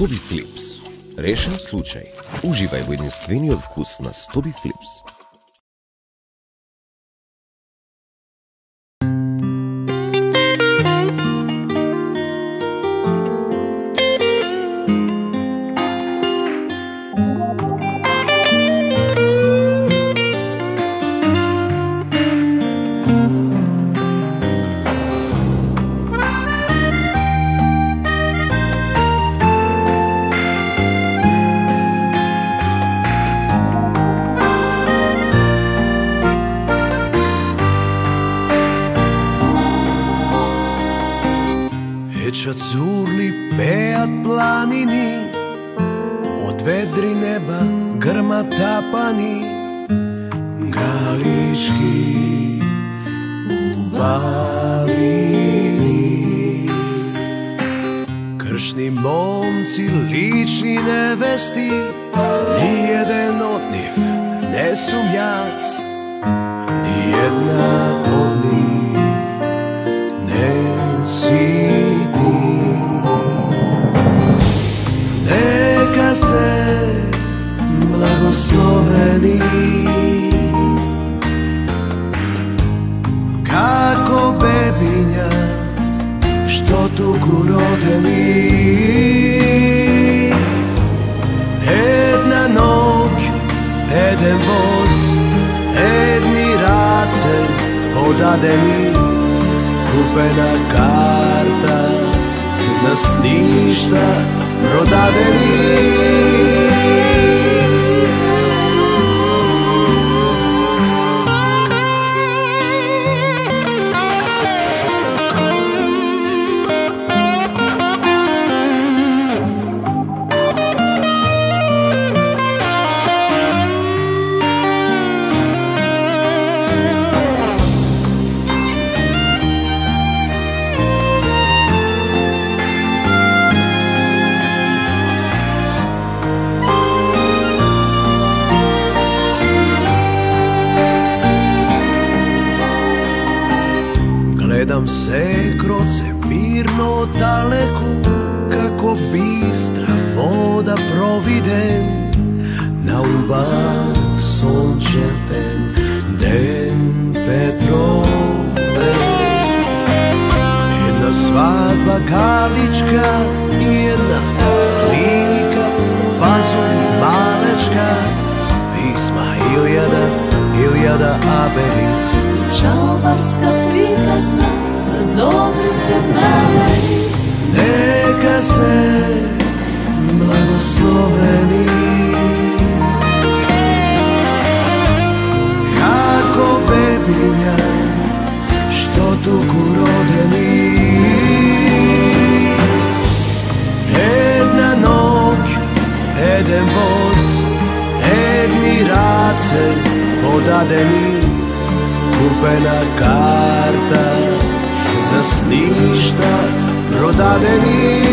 Stobi Flips. Решен случај. Уживај во единствениот вкус на Stobi Flips. Цурли пеат планини, од ведри неба грмат тапани, галички убавини. Кршни момци, лични невести, ниеден од нив не сум јас, ниедна од нив не си. Нека се благословени како бебиња што туку родени. Една ноќ, еден воз, едни раце подадени, купена карта за сништа продадени. Гледам се кроце мирно далеку, како бистра вода провиден на убав сончев ден, ден Петровден. Една свадба галичка и една слика, пазови малечка, писма илјада абери. Чалбарска приказна за добрите намери. Нека се благословени како бебиња што туку родени. Една ноќ, еден воз, едни раце подадени, купена карта за сништа продадени.